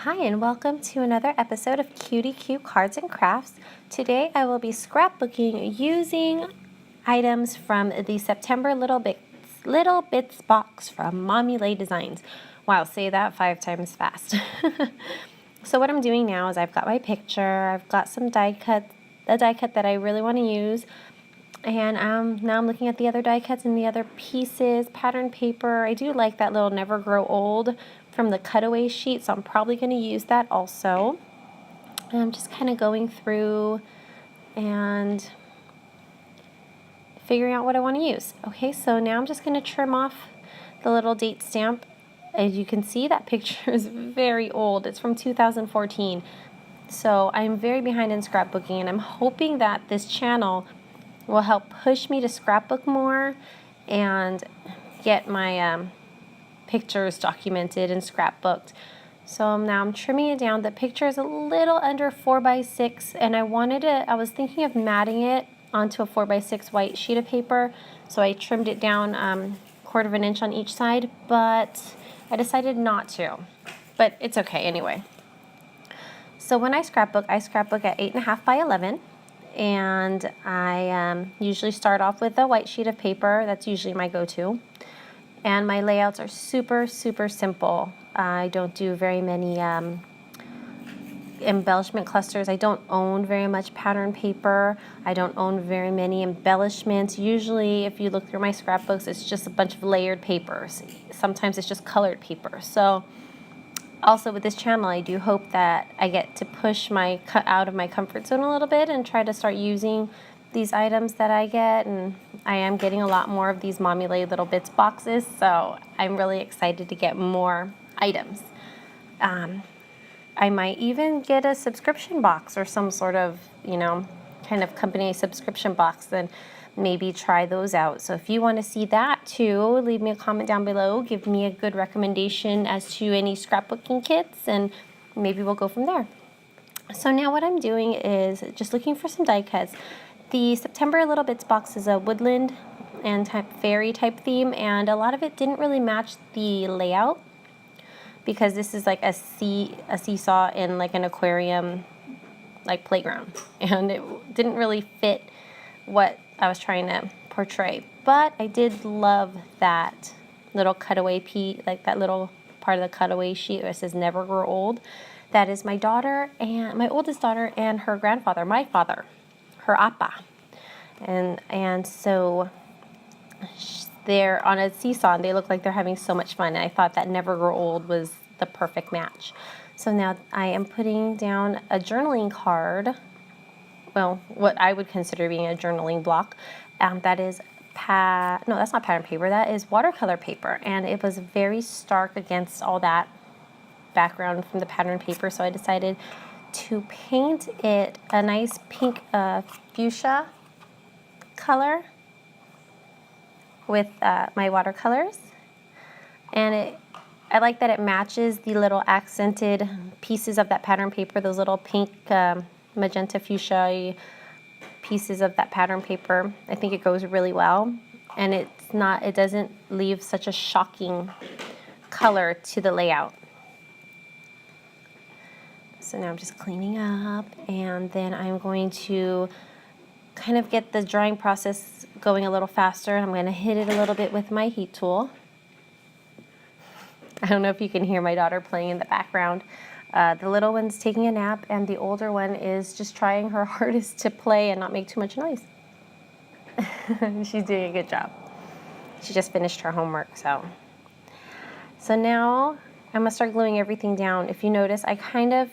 Hi and welcome to another episode of Cutie Q Cards and Crafts. Today I will be scrapbooking using items from the September Little Bits box from Mommy Lhey Designs. Wow, say that 5 times fast. So what I'm doing now is I've got my picture, I've got some die cut that I really want to use, and now I'm looking at the other die cuts and the other pieces, pattern paper. I do like that little Never Grow Old from the cutaway sheet, so I'm probably going to use that also. And I'm just kind of going through and figuring out what I want to use. Okay, so now I'm just going to trim off the little date stamp. As you can see, that picture is very old. It's from 2014. So I'm very behind in scrapbooking, and I'm hoping that this channel will help push me to scrapbook more and get my pictures documented and scrapbooked. So now I'm trimming it down. The picture is a little under 4x6, and I was thinking of matting it onto a 4x6 white sheet of paper, so I trimmed it down 1/4 of an inch on each side, but I decided not to. But it's okay anyway. So when I scrapbook at 8.5 by 11, and I usually start off with a white sheet of paper. That's usually my go-to. And my layouts are super, super simple. I don't do very many embellishment clusters. I don't own very much pattern paper. I don't own very many embellishments. Usually, if you look through my scrapbooks, it's just a bunch of layered papers. Sometimes it's just colored paper. So also with this channel, I do hope that I get to push out of my comfort zone a little bit and try to start using these items that I get. And I am getting a lot more of these Mommy Lhey Little Bits boxes, so I'm really excited to get more items. I might even get a subscription box or some sort of, kind of company subscription box, and maybe try those out. So if you want to see that too, leave me a comment down below. Give me a good recommendation as to any scrapbooking kits, and maybe we'll go from there. So now what I'm doing is just looking for some die cuts. The September Little Bits box is a woodland and fairy type theme, and a lot of it didn't really match the layout because this is like a seesaw in like an aquarium like playground, and it didn't really fit what I was trying to portray. But I did love that little cutaway piece, like that little part of the cutaway sheet where it says Never Grow Old. That is my daughter, and my oldest daughter, and her grandfather, my father, her appa. And so they're on a seesaw and they look like they're having so much fun. And I thought that Never Grow Old was the perfect match. So now I am putting down a journaling card. Well, what I would consider being a journaling block. That is no, that's not pattern paper. That is watercolor paper, and it was very stark against all that background from the pattern paper. So I decided to paint it a nice pink fuchsia color with my watercolors, and I like that it matches the little accented pieces of that pattern paper. Those little pink magenta fuchsia pieces of that pattern paper. I think it goes really well, and it doesn't leave such a shocking color to the layout. So now I'm just cleaning up, and then I'm going to kind of get the drying process going a little faster. I'm going to hit it a little bit with my heat tool. I don't know if you can hear my daughter playing in the background. The little one's taking a nap, and the older one is just trying her hardest to play and not make too much noise. She's doing a good job. She just finished her homework, so now I'm gonna start gluing everything down. If you notice, I kind of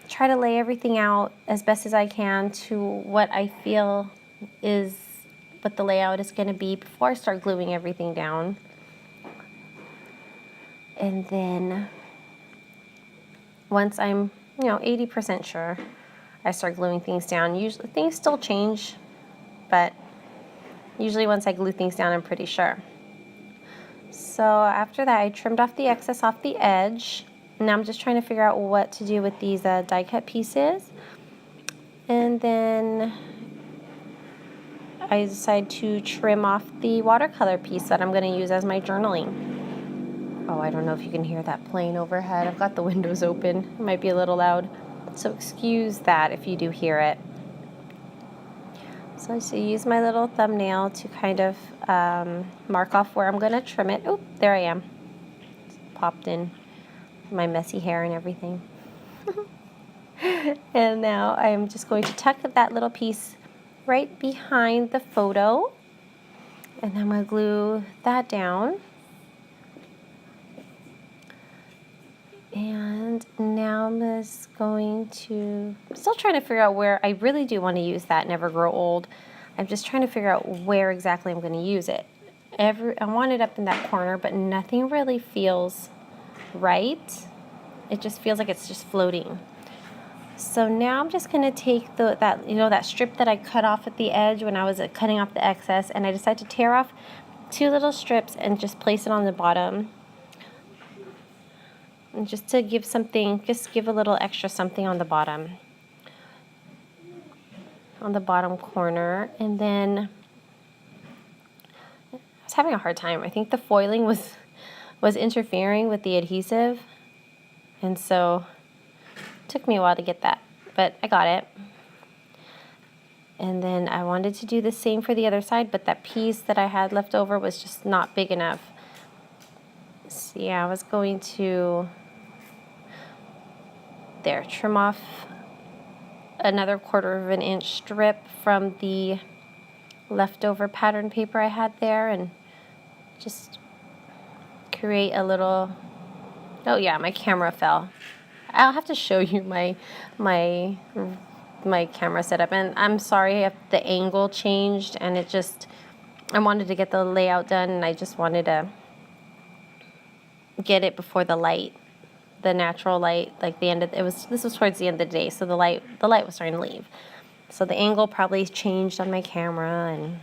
try to lay everything out as best as I can to what I feel is what the layout is gonna be before I start gluing everything down. And then once I'm, 80% sure, I start gluing things down. Usually things still change, but usually once I glue things down, I'm pretty sure. So after that, I trimmed off the excess off the edge. Now I'm just trying to figure out what to do with these die cut pieces. And then I decide to trim off the watercolor piece that I'm going to use as my journaling. Oh, I don't know if you can hear that plane overhead. I've got the windows open. It might be a little loud. So excuse that if you do hear it. So I just use my little thumbnail to kind of mark off where I'm going to trim it. Oh, there I am. It's popped in my messy hair and everything. And now I'm just going to tuck that little piece right behind the photo. And then I'm going to glue that down. And now I'm just going to, I'm still trying to figure out where, I really do want to use that Never Grow Old. I'm just trying to figure out where exactly I'm going to use it. I want it up in that corner, but nothing really feels right. It just feels like it's just floating. So now I'm just going to take that strip that I cut off at the edge when I was cutting off the excess, and I decided to tear off 2 little strips and just place it on the bottom. And just to give something, just give a little extra something on the bottom corner. And then I was having a hard time. I think the foiling was interfering with the adhesive, and so it took me a while to get that, but I got it. And then I wanted to do the same for the other side, but that piece that I had left over was just not big enough. So yeah, I was going to trim off another 1/4 of an inch strip from the leftover pattern paper I had there, and just create a little, oh yeah, my camera fell. I'll have to show you my camera setup, and I'm sorry if the angle changed, and I wanted to get the layout done, and I just wanted to get it before the natural light, like this was towards the end of the day, so the light was starting to leave. So the angle probably changed on my camera, and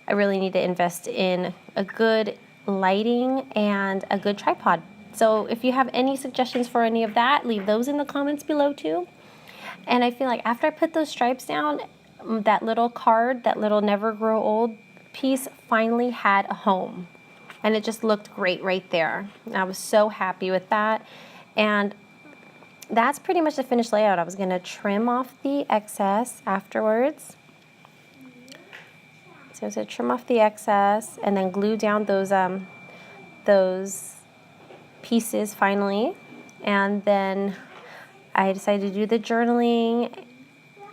I really need to invest in a good lighting and a good tripod. So if you have any suggestions for any of that, leave those in the comments below too. And I feel like after I put those stripes down, that little card, that little Never Grow Old piece finally had a home. And it just looked great right there. I was so happy with that. And that's pretty much the finished layout. I was going to trim off the excess afterwards. So I was going to trim off the excess and then glue down those pieces finally. And then I decided to do the journaling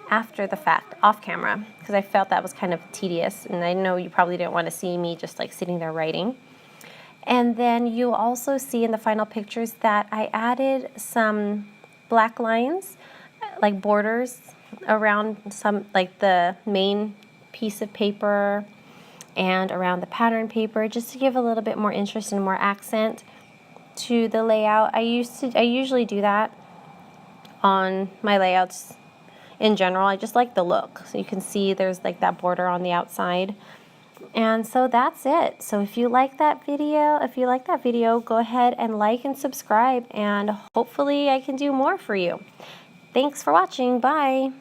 after the fact, off camera, because I felt that was kind of tedious. And I know you probably didn't want to see me just like sitting there writing. And then you'll also see in the final pictures that I added some black lines, like borders around some, like the main piece of paper and around the pattern paper, just to give a little bit more interest and more accent to the layout. I usually do that on my layouts in general. I just like the look. So you can see there's like that border on the outside. And so that's it. So if you like that video, go ahead and like and subscribe, and hopefully I can do more for you. Thanks for watching. Bye.